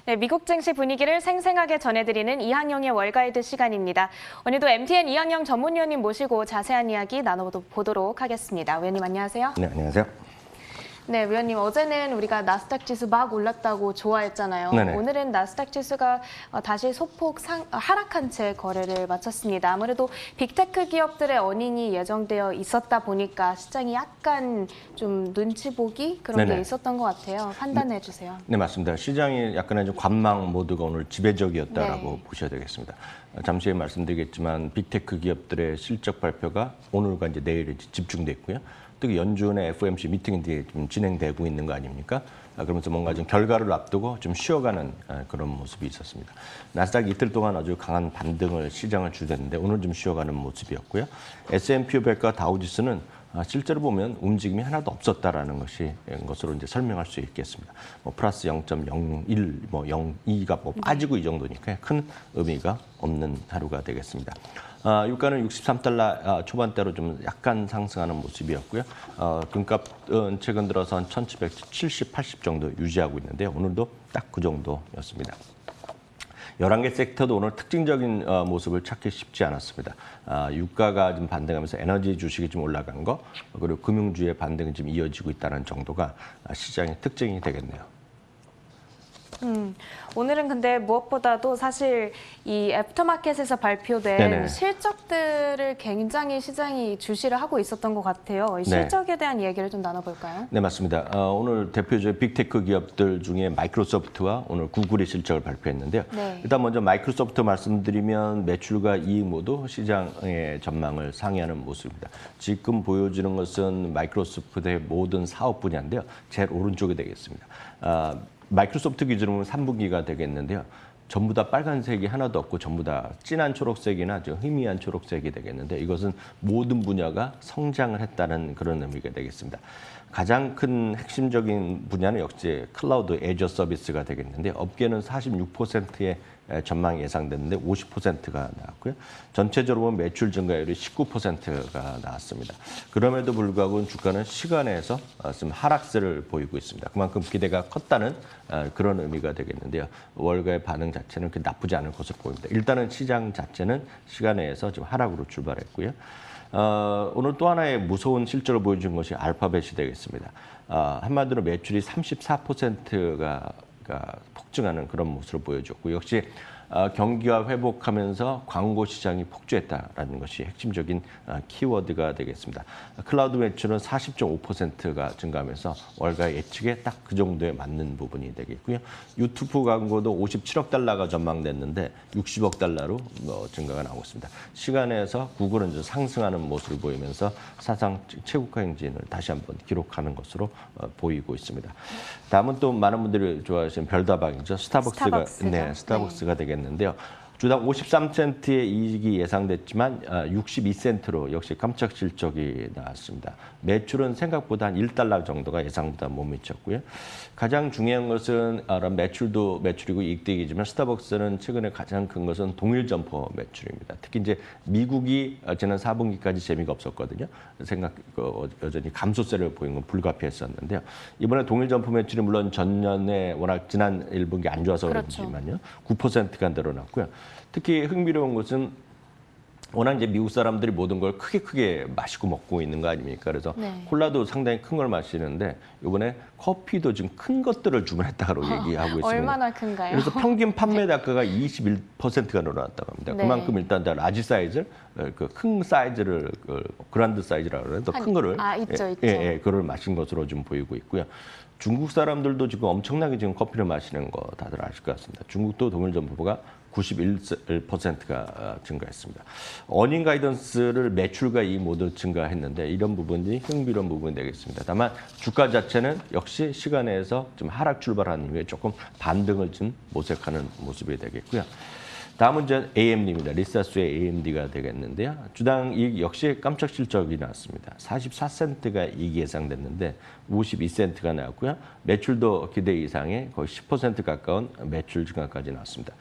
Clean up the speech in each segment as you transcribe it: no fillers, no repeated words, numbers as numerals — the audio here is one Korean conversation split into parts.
네, 미국 증시 분위기를 생생하게 전해드리는 이항영의 월가이드 시간입니다. 오늘도 MTN 이항영 전문위원님 모시고 자세한 이야기 나눠보도록 하겠습니다. 위원님 안녕하세요. 네, 안녕하세요. 네, 위원님 어제는 우리가 나스닥 지수 막 올랐다고 좋아했잖아요. 네네. 오늘은 나스닥 지수가 다시 소폭 하락한 채 거래를 마쳤습니다. 아무래도 빅테크 기업들의 어닝이 예정되어 있었다 보니까 시장이 약간 좀 눈치 보기 그런 네네. 게 있었던 것 같아요. 판단해 주세요. 네, 맞습니다. 시장이 약간의 좀 관망 모드가 오늘 지배적이었다라고 네. 보셔야 되겠습니다. 잠시 후에 말씀드리겠지만 빅테크 기업들의 실적 발표가 오늘과 이제 내일에 집중돼 있고요. 특히 연준의 FOMC 미팅이 좀 진행되고 있는 거 아닙니까? 그러면서 뭔가 좀 결과를 앞두고 좀 쉬어가는 그런 모습이 있었습니다. 나스닥 이틀 동안 아주 강한 반등을 시장을 주도했는데 오늘 좀 쉬어가는 모습이었고요. S&P 500과 다우지수는 실제로 보면 움직임이 하나도 없었다라는 것으로 이제 설명할 수 있겠습니다. 플러스 0.01, 0.2가 빠지고 이 정도니까 큰 의미가 없는 하루가 되겠습니다. 유가는 63달러 초반대로 좀 약간 상승하는 모습이었고요. 금값은 최근 들어서 한 1770, 80 정도 유지하고 있는데요. 오늘도 딱 그 정도였습니다. 11개 섹터도 오늘 특징적인 모습을 찾기 쉽지 않았습니다. 유가가 좀 반등하면서 에너지 주식이 좀 올라간 거, 그리고 금융주의 반등이 좀 이어지고 있다는 정도가 시장의 특징이 되겠네요. 오늘은 근데 무엇보다도 사실 이 애프터마켓에서 발표된 네네. 실적들을 굉장히 시장이 주시를 하고 있었던 것 같아요. 이 실적에 대한 얘기를 좀 나눠볼까요? 네, 맞습니다. 오늘 대표적 빅테크 기업들 중에 마이크로소프트와 오늘 구글이 실적을 발표했는데요. 네. 일단 먼저 마이크로소프트 말씀드리면 매출과 이익 모두 시장의 전망을 상회하는 모습입니다. 지금 보여주는 것은 마이크로소프트의 모든 사업 분야인데요. 제일 오른쪽이 되겠습니다. 마이크로소프트 기준으로 3분기가 되겠는데요. 전부 다 빨간색이 하나도 없고 전부 다 진한 초록색이나 좀 희미한 초록색이 되겠는데 이것은 모든 분야가 성장을 했다는 그런 의미가 되겠습니다. 가장 큰 핵심적인 분야는 역시 클라우드 애저 서비스가 되겠는데 업계는 46%의 전망이 예상됐는데 50%가 나왔고요. 전체적으로 보면 매출 증가율이 19%가 나왔습니다. 그럼에도 불구하고 주가는 시간에서 좀 하락세를 보이고 있습니다. 그만큼 기대가 컸다는 그런 의미가 되겠는데요. 월가의 반응 자체는 그렇게 나쁘지 않을 것으로 보입니다. 일단은 시장 자체는 시간에서 지금 하락으로 출발했고요. 오늘 또 하나의 무서운 실적을 보여준 것이 알파벳이 되겠습니다. 한마디로 매출이 34%가 폭증하는 그런 모습을 보여줬고 역시 경기가 회복하면서 광고 시장이 폭주했다라는 것이 핵심적인 키워드가 되겠습니다. 클라우드 매출은 40.5%가 증가하면서 월가 예측에 딱 그 정도에 맞는 부분이 되겠고요. 유튜브 광고도 57억 달러가 전망됐는데 60억 달러로 증가가 나오고 있습니다. 시간에서 구글은 이제 상승하는 모습을 보이면서 사상 최고가 행진을 다시 한번 기록하는 것으로 보이고 있습니다. 다음은 또 많은 분들이 좋아하시는 별다방이죠. 스타벅스가 되겠는데요. 주당 53센트의 이익이 예상됐지만 62센트로 역시 깜짝 실적이 나왔습니다. 매출은 생각보다 한 1달러 정도가 예상보다 못 미쳤고요. 가장 중요한 것은 매출도 매출이고 이익도 이익이지만 스타벅스는 최근에 가장 큰 것은 동일 점포 매출입니다. 특히 이제 미국이 지난 4분기까지 재미가 없었거든요. 여전히 감소세를 보인 건 불가피했었는데요. 이번에 동일 점포 매출이 물론 전년에 워낙 지난 1분기 안 좋아서 그런지만요. 9%가 늘어났고요. 특히 흥미로운 것은 워낙 이제 미국 사람들이 모든 걸 크게 마시고 먹고 있는 거 아닙니까? 그래서 콜라도 상당히 큰 걸 마시는데 이번에 커피도 지금 큰 것들을 주문했다고 얘기하고 있습니다. 얼마나 큰가요? 그래서 평균 판매 단가가 21%가 늘어났다고 합니다. 그만큼 일단 라지 사이즈, 큰 사이즈를 그란드 사이즈라고 그래요. 더 큰 거를 있죠. 그걸 마신 것으로 좀 보이고 있고요. 중국 사람들도 지금 엄청나게 지금 커피를 마시는 거 다들 아실 것 같습니다. 중국도 동일 점포가 91%가 증가했습니다. 어닝 가이던스를 매출과 이익 모두 증가했는데 이런 부분이 흥미로운 부분이 되겠습니다. 다만 주가 자체는 역시 시간에서 좀 하락 출발한 이후에 조금 반등을 좀 모색하는 모습이 되겠고요. 다음은 이제 AMD입니다. 리사스의 AMD가 되겠는데요. 주당 이익 역시 깜짝 실적이 나왔습니다. 44센트가 이익이 예상됐는데 52센트가 나왔고요. 매출도 기대 이상의 거의 10% 가까운 매출 증가까지 나왔습니다.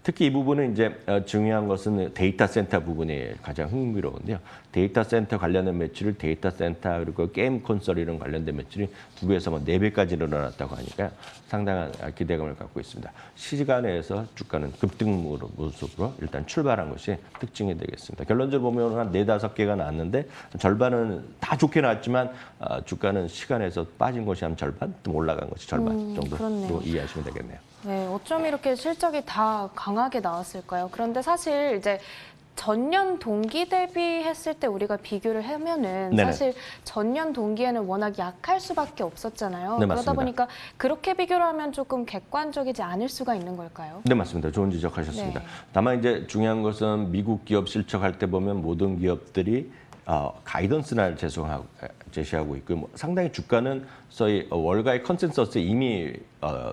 특히 이 부분은 이제 중요한 것은 데이터 센터 부분이 가장 흥미로운데요. 데이터 센터 관련된 매출을 데이터 센터 그리고 게임 콘솔 이런 관련된 매출이 2배에서 뭐 4배까지 늘어났다고 하니까 상당한 기대감을 갖고 있습니다. 시간에서 주가는 급등 모습으로 일단 출발한 것이 특징이 되겠습니다. 결론적으로 보면 한 4-5개가 나왔는데 절반은 다 좋게 나왔지만 주가는 시간에서 빠진 것이 한 절반, 또 올라간 것이 절반 정도로 그렇네요. 이해하시면 되겠네요. 네, 어쩜 이렇게 실적이 다 강하게 나왔을까요? 그런데 사실 이제 전년 동기 대비했을 때 우리가 비교를 하면은 네네. 사실 전년 동기에는 워낙 약할 수밖에 없었잖아요. 네, 그러다 맞습니다. 보니까 그렇게 비교를 하면 조금 객관적이지 않을 수가 있는 걸까요? 네, 맞습니다. 좋은 지적하셨습니다. 네. 다만 이제 중요한 것은 미국 기업 실적할 때 보면 모든 기업들이 가이던스를 제시하고 있고 뭐 상당히 주가는 소위 월가의 컨센서스에 이미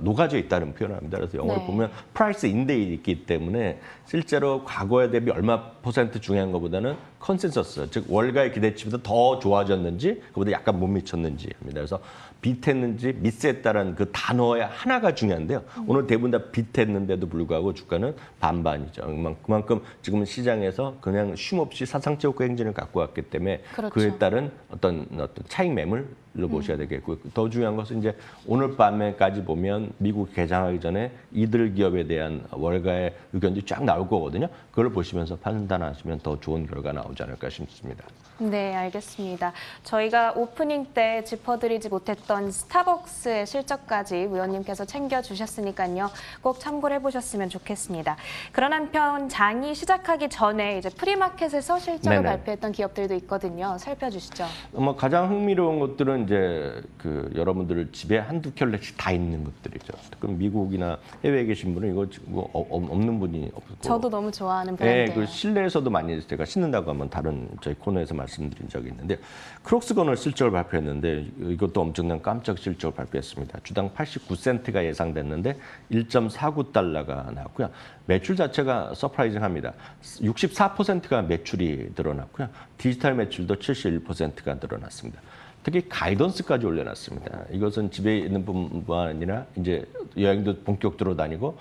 녹아져 있다는 표현을 합니다. 그래서 영어로 네. 보면 프라이스 인데이 있기 때문에 실제로 과거에 대비 얼마 퍼센트 중요한 것보다는 컨센서스, 즉 월가의 기대치보다 더 좋아졌는지 그보다 약간 못 미쳤는지 합니다. 그래서 비트했는지 미스했다는 그 단어의 하나가 중요한데요. 오늘 대부분 다 비트했는데도 불구하고 주가는 반반이죠. 그만큼 지금은 시장에서 그냥 쉼없이 사상체육과 행진을 갖고 왔기 때문에 그렇죠. 그에 따른 어떤 차익 매물로 보셔야 되겠고 더 중요한 것은 이제 오늘 밤에까지 보면 미국 개장하기 전에 이들 기업에 대한 월가의 의견이 쫙 나올 거거든요. 그걸 보시면서 판단하시면 더 좋은 결과 나오지 않을까 싶습니다. 네, 알겠습니다. 저희가 오프닝 때 짚어드리지 못했던 스타벅스의 실적까지 위원님께서 챙겨주셨으니까요. 꼭 참고를 해보셨으면 좋겠습니다. 그런 한편 장이 시작하기 전에 이제 프리마켓에서 실적을 네네. 발표했던 기업들도 있거든요. 살펴주시죠. 뭐 가장 흥미로운 것들은 이제 그 여러분들 집에 한두 켤레씩 다 있는 것들이죠. 그럼 미국이나 해외에 계신 분은 이거 지금 뭐 없는 분이 없고. 저도 너무 좋아하는 네, 브랜드예요. 그 실내에서도 많이 제가 신는다고 하면 다른 저희 코너에서 말씀드린 적이 있는데 크록스가 오늘 실적을 발표했는데 이것도 엄청난 깜짝 실적을 발표했습니다. 주당 89센트가 예상됐는데 1.49달러가 나왔고요. 매출 자체가 서프라이징합니다. 64%가 매출이 늘어났고요. 디지털 매출도 71%가 늘어났습니다. 특히 가이던스까지 올려놨습니다. 이것은 집에 있는 뿐만 아니라 이제 여행도 본격적으로 다니고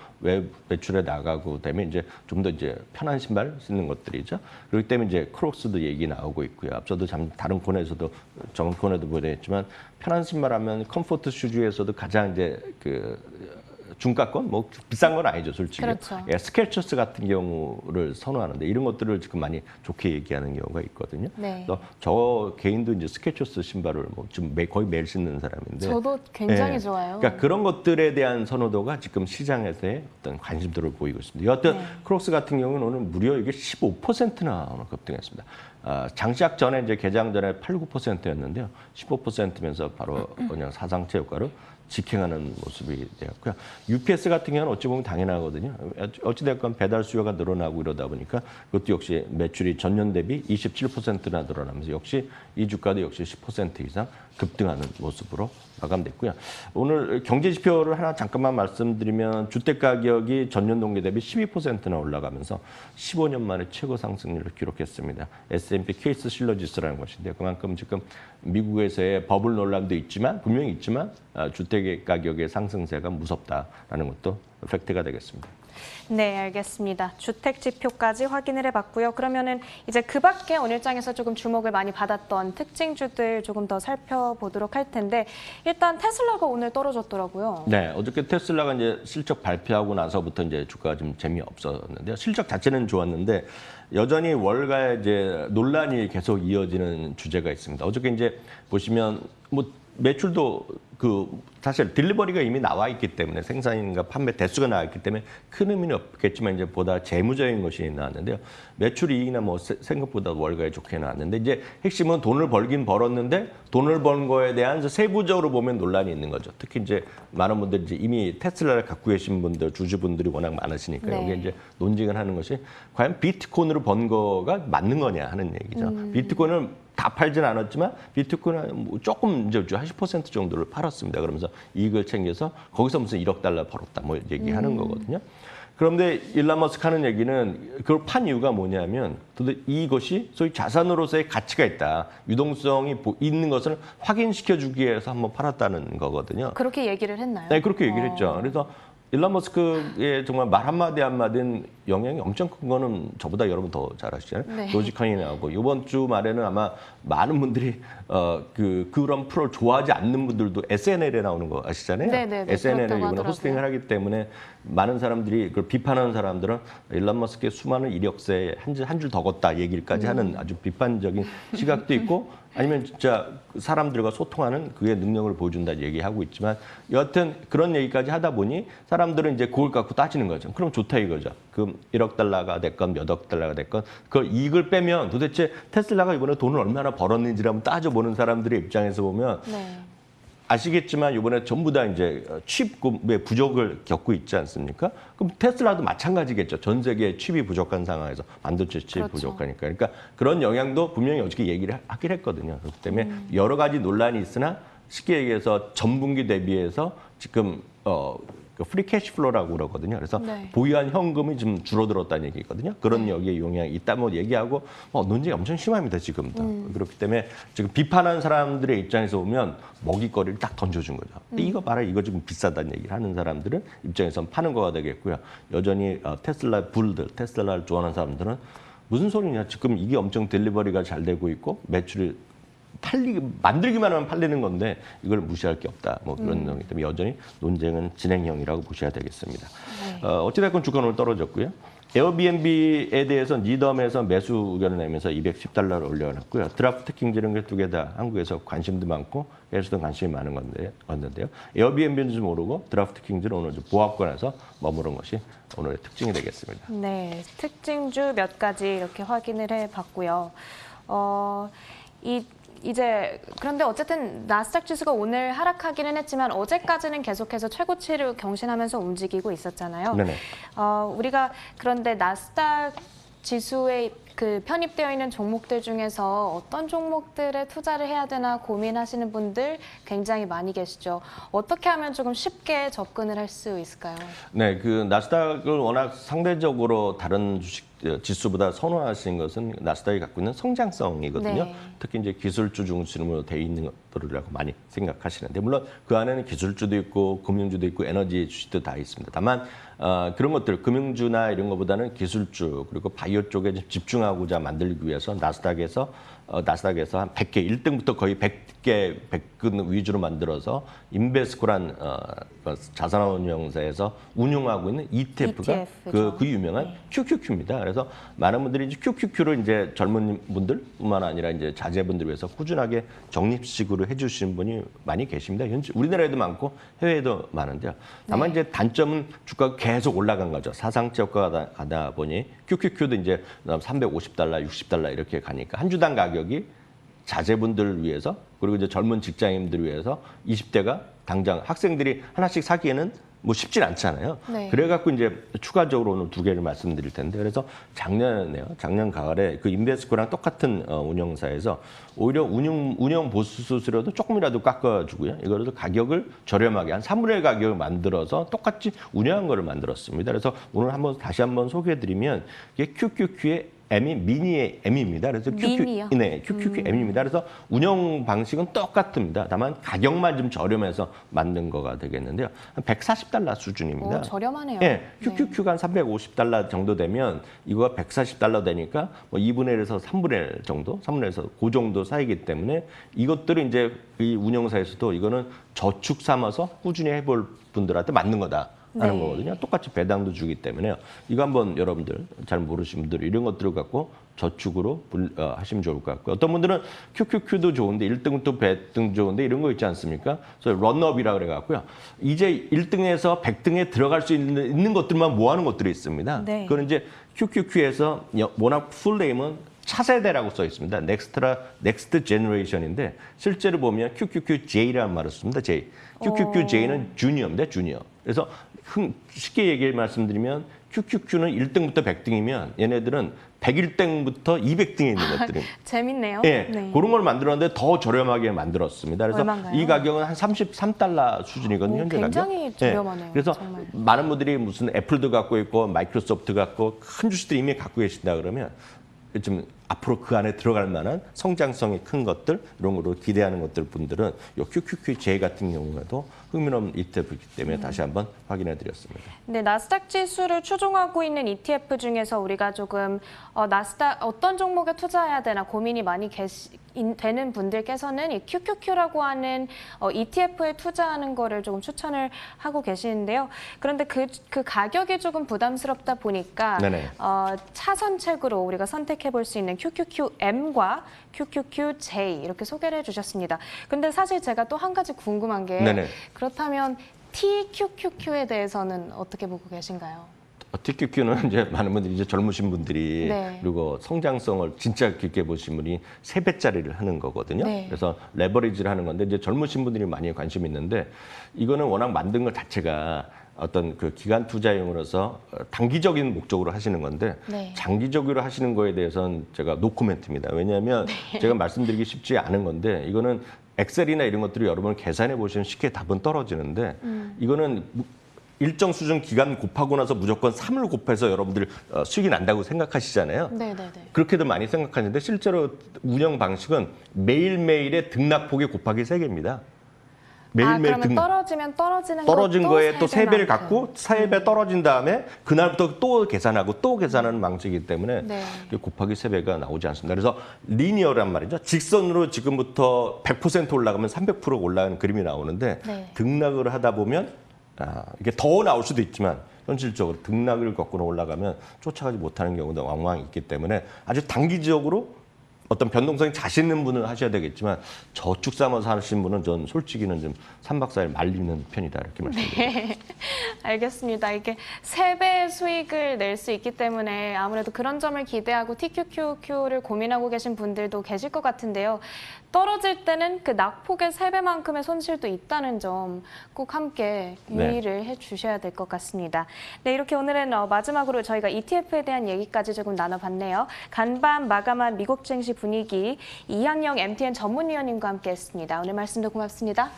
외출에 나가고 되면 이제 좀 더 이제 편한 신발 신는 것들이죠. 그렇기 때문에 이제 크록스도 얘기 나오고 있고요. 앞서도 다른 코너에서도 전 코너에도 보냈지만 편한 신발하면 컴포트 슈즈에서도 가장 이제 그 중가권 뭐 비싼 건 아니죠, 솔직히. 그렇죠. 예, 스케쳐스 같은 경우를 선호하는데 이런 것들을 지금 많이 좋게 얘기하는 경우가 있거든요. 네. 그래서 저 개인도 이제 스케쳐스 신발을 뭐 지금 거의 매일 신는 사람인데. 저도 굉장히 예, 좋아요. 그러니까 그런 것들에 대한 선호도가 지금 시장에서의 어떤 관심도를 보이고 있습니다. 여하튼 네. 크록스 같은 경우는 오늘 무려 이게 15%나 오늘 급등했습니다. 장시작 전에 이제 개장 전에 8-9%였는데요. 15%면서 바로 그냥 사상체 효과로 직행하는 모습이 되었고요. UPS 같은 경우는 어찌 보면 당연하거든요. 어찌됐건 배달 수요가 늘어나고 이러다 보니까 그것도 역시 매출이 전년 대비 27%나 늘어나면서 역시 이 주가도 역시 10% 이상 급등하는 모습으로 마감됐고요. 오늘 경제 지표를 하나 잠깐만 말씀드리면 주택 가격이 전년 동기 대비 12%나 올라가면서 15년 만에 최고 상승률을 기록했습니다. S&P 케이스 실러 지수라는 것인데 그만큼 지금 미국에서의 버블 논란도 있지만 분명히 있지만 주택 가격의 상승세가 무섭다라는 것도 팩트가 되겠습니다. 네, 알겠습니다. 주택 지표까지 확인을 해봤고요. 그러면은 이제 그 밖에 오늘장에서 조금 주목을 많이 받았던 특징주들 조금 더 살펴보도록 할 텐데 일단 테슬라가 오늘 떨어졌더라고요. 네, 어저께 테슬라가 이제 실적 발표하고 나서부터 이제 주가가 좀 재미없었는데요. 실적 자체는 좋았는데 여전히 월가에 이제 논란이 계속 이어지는 주제가 있습니다. 어저께 이제 보시면 뭐 매출도 사실 딜리버리가 이미 나와 있기 때문에 생산인가 판매 대수가 나와 있기 때문에 큰 의미는 없겠지만 이제 보다 재무적인 것이 나왔는데요. 매출 이익이나 뭐 생각보다 월가에 좋게 나왔는데 이제 핵심은 돈을 벌긴 벌었는데 돈을 번 거에 대한 세부적으로 보면 논란이 있는 거죠. 특히 이제 많은 분들이 이제 이미 테슬라를 갖고 계신 분들, 주주분들이 워낙 많으시니까 네. 여기 이제 논쟁을 하는 것이 과연 비트코인으로 번 거가 맞는 거냐 하는 얘기죠. 비트코인을 다 팔진 않았지만 비트코인은 뭐 조금 이제 한 10% 정도를 팔았습니다. 그러면서 이익을 챙겨서 거기서 무슨 1억 달러 벌었다 뭐 얘기하는 거거든요. 그런데 일론 머스크 하는 얘기는 그걸 판 이유가 뭐냐면 도대체 이것이 소위 자산으로서의 가치가 있다. 유동성이 있는 것을 확인시켜 주기 위해서 한번 팔았다는 거거든요. 그렇게 얘기를 했나요? 네, 그렇게 얘기를 했죠. 그래서 일론 머스크의 정말 말 한마디 한마디는 영향이 엄청 큰 거는 저보다 여러분 더 잘 아시잖아요. 네. 도지컨이 나오고 이번 주 말에는 아마 많은 분들이 그런 프로를 좋아하지 않는 분들도 SNL에 나오는 거 아시잖아요. 네네네, SNL을 그렇다고 이번에 하더라고요. 호스팅을 하기 때문에 많은 사람들이 그걸 비판하는 사람들은 일론 머스크의 수많은 이력서에 한 줄 더 걷다 얘기까지 하는 아주 비판적인 시각도 있고 아니면 진짜 사람들과 소통하는 그의 능력을 보여준다 얘기하고 있지만 여하튼 그런 얘기까지 하다 보니 사람들은 이제 그걸 갖고 따지는 거죠. 그럼 좋다 이거죠. 그럼 1억 달러가 됐건 몇 억 달러가 됐건 그 이익을 빼면 도대체 테슬라가 이번에 돈을 얼마나 벌었는지를 한번 따져보는 사람들의 입장에서 보면 네. 아시겠지만 이번에 전부 다 이제 칩의 부족을 겪고 있지 않습니까? 그럼 테슬라도 마찬가지겠죠. 전 세계 칩이 부족한 상황에서 반도체 칩이 그렇죠. 부족하니까. 그러니까 그런 영향도 분명히 어저께 얘기를 하긴 했거든요. 그렇기 때문에 여러 가지 논란이 있으나 쉽게 얘기해서 전분기 대비해서 지금 프리 캐시플로우라고 그러거든요. 그래서 네. 보유한 현금이 좀 줄어들었다는 얘기거든요. 그런 여기에 영향이 있다 뭐 얘기하고 논쟁이 엄청 심합니다 지금도. 그렇기 때문에 지금 비판하는 사람들의 입장에서 보면 먹잇거리를 딱 던져준 거죠. 근데 이거 봐라 이거 지금 비싸다는 얘기를 하는 사람들은 입장에선 파는 거가 되겠고요. 여전히 테슬라를 좋아하는 사람들은 무슨 소리냐 지금 이게 엄청 딜리버리가 잘 되고 있고 매출이 만들기만 하면 팔리는 건데 이걸 무시할 게 없다. 뭐 그런 내용이기 때문에 여전히 논쟁은 진행형이라고 보셔야 되겠습니다. 네. 어찌됐건 주가는 오늘 떨어졌고요. 에어비앤비에 대해서 니덤에서 매수 의견을 내면서 $210를 올려놨고요. 드라프트 킹즈 이런 게 두 개 다 한국에서 관심도 많고 해외에서도 관심이 많은 건데요. 에어비앤비는 좀 오르고 드라프트 킹즈는 오늘 좀 보합권에서 머무른 것이 오늘의 특징이 되겠습니다. 네, 특징주 몇 가지 이렇게 확인을 해봤고요. 이제 그런데 어쨌든 나스닥 지수가 오늘 하락하기는 했지만 어제까지는 계속해서 최고치를 경신하면서 움직이고 있었잖아요. 네네. 우리가 그런데 나스닥 지수에 그 편입되어 있는 종목들 중에서 어떤 종목들에 투자를 해야 되나 고민하시는 분들 굉장히 많이 계시죠. 어떻게 하면 조금 쉽게 접근을 할 수 있을까요? 네, 그 나스닥을 워낙 상대적으로 다른 주식 지수보다 선호하시는 것은 나스닥이 갖고 있는 성장성이거든요. 네. 특히 이제 기술주 중심으로 돼 있는 것들이라고 많이 생각하시는데 물론 그 안에는 기술주도 있고 금융주도 있고 에너지 주식도 다 있습니다. 다만 그런 것들 금융주나 이런 것보다는 기술주 그리고 바이오 쪽에 집중하고자 만들기 위해서 나스닥에서 한 100개, 1등부터 거의 100개 위주로 만들어서 인베스코란 자산운용사에서 운용하고 있는 ETF가 ETF 죠. 그 유명한 QQQ입니다. 그래서 많은 분들이 이제 QQQ를 이제 젊은 분들뿐만 아니라 이제 자제분들 위해서 꾸준하게 적립식으로 해주시는 분이 많이 계십니다. 현재 우리나라에도 많고 해외에도 많은데요. 다만 이제 단점은 주가가 계속 올라간 거죠. 사상치 효과가 가다 보니 QQQ도 이제 350달러, 60달러 이렇게 가니까 한 주당 가격이 자제분들을 위해서 그리고 이제 젊은 직장인들을 위해서 20대가 당장 학생들이 하나씩 사기에는 뭐 쉽진 않잖아요. 네. 그래갖고 이제 추가적으로 오늘 두 개를 말씀드릴 텐데 그래서 작년 가을에 그 인베스코랑 똑같은 운영사에서 오히려 운영 보수 수수료도 조금이라도 깎아주고요. 이거를 가격을 저렴하게 한 3분의 1 가격을 만들어서 똑같이 운영한 거를 만들었습니다. 그래서 오늘 다시 한번 소개해드리면 이게 QQQ의 M이 미니의 M입니다. 그래서 미니요? 네, QQQ M입니다. 그래서 운영 방식은 똑같습니다. 다만 가격만 좀 저렴해서 만든 거가 되겠는데요. 한 $140 수준입니다. 오, 저렴하네요. 네, QQQ가 한 $350 정도 되면 이거가 $140 되니까 뭐 2분의 1에서 3분의 1 정도, 3분의 1에서 그 정도 사이기 때문에 이것들은 이제 이 운영사에서도 이거는 저축 삼아서 꾸준히 해볼 분들한테 맞는 거다. 하는 네. 거거든요. 똑같이 배당도 주기 때문에요. 이거 한번 여러분들 잘 모르시는 분들 이런 것들을 갖고 저축으로 하시면 좋을 것 같고요. 어떤 분들은 QQQ도 좋은데 1등부터 배등 좋은데 이런 거 있지 않습니까? 그래서 런업이라 그래갖고요. 이제 1등에서 100등에 들어갈 수 있는 것들만 모아놓은 것들이 있습니다. 네. 그건 이제 QQQ에서 워낙 풀네임은 차세대라고 써 있습니다. 넥스트 제너레이션인데 실제로 보면 QQQJ라는 말을 씁니다. J. QQQJ는 주니어입니다. 주니어. 그래서 쉽게 말씀드리면 QQQ는 1등부터 100등이면 얘네들은 101등부터 200등에 있는 것들이. 재밌네요. 예, 네. 그런 걸 만들었는데 더 저렴하게 만들었습니다. 그래서 얼마인가요? 이 가격은 한 $33 수준이거든요. 오, 현재 굉장히 가격. 저렴하네요. 예, 그래서 정말. 많은 분들이 무슨 애플도 갖고 있고 마이크로소프트 갖고 큰 주식들이 이미 갖고 계신다 그러면 좀 앞으로 그 안에 들어갈 만한 성장성이 큰 것들 이런 거로 기대하는 것들 분들은 이 QQQJ 같은 경우에도 흥미로운 ETF이기 때문에 다시 한번 확인해 드렸습니다. 네, 나스닥 지수를 추종하고 있는 ETF 중에서 우리가 조금 나스닥 어떤 종목에 투자해야 되나 고민이 많이 되는 분들께서는 이 QQQ라고 하는 ETF에 투자하는 거를 조금 추천을 하고 계시는데요. 그런데 그 가격이 조금 부담스럽다 보니까 네네. 차선책으로 우리가 선택해 볼 수 있는 QQQM과 QQQJ 이렇게 소개를 해주셨습니다. 근데 사실 제가 또 한 가지 궁금한 게 네네. 그렇다면 TQQQ에 대해서는 어떻게 보고 계신가요? TQQ는 이제 많은 분들이 이제 젊으신 분들이 네. 그리고 성장성을 진짜 깊게 보신 분이 3배짜리를 하는 거거든요. 네. 그래서 레버리지를 하는 건데 이제 젊으신 분들이 많이 관심이 있는데 이거는 워낙 만든 것 자체가 어떤 그 기간 투자용으로서 단기적인 목적으로 하시는 건데 네. 장기적으로 하시는 거에 대해서는 제가 노코멘트입니다. 왜냐하면 제가 말씀드리기 쉽지 않은 건데 이거는 엑셀이나 이런 것들을 여러분 계산해 보시면 쉽게 답은 떨어지는데 이거는 일정 수준 기간 곱하고 나서 무조건 3을 곱해서 여러분들 수익이 난다고 생각하시잖아요. 네네네. 그렇게들 많이 생각하는데 실제로 운영 방식은 매일매일의 등락폭이 곱하기 3개입니다. 매일매일 그러면 떨어지면 떨어진 것도 거에 또 3배를 3배만큼. 갖고 3배 떨어진 다음에 그날부터 또 계산하고 또 계산하는 방식이기 때문에 네. 곱하기 3배가 나오지 않습니다. 그래서 리니어란 말이죠. 직선으로 지금부터 100% 올라가면 300% 올라가는 그림이 나오는데 네. 등락을 하다 보면 이게 더 나올 수도 있지만 현실적으로 등락을 거꾸로 올라가면 쫓아가지 못하는 경우도 왕왕 있기 때문에 아주 단기적으로 어떤 변동성이 자신 있는 분은 하셔야 되겠지만 저축 삼아서 하시는 분은 전 솔직히는 좀 3박 4일 말리는 편이다 이렇게 말씀드립니다. 네, 알겠습니다. 이게 3배의 수익을 낼 수 있기 때문에 아무래도 그런 점을 기대하고 TQQQ를 고민하고 계신 분들도 계실 것 같은데요. 떨어질 때는 그 낙폭의 3배만큼의 손실도 있다는 점 꼭 함께 유의를 해주셔야 될 것 같습니다. 네, 이렇게 오늘은 마지막으로 저희가 ETF에 대한 얘기까지 조금 나눠봤네요. 간밤 마감한 미국 증시 분위기 이향영 MTN 전문위원님과 함께했습니다. 오늘 말씀도 고맙습니다.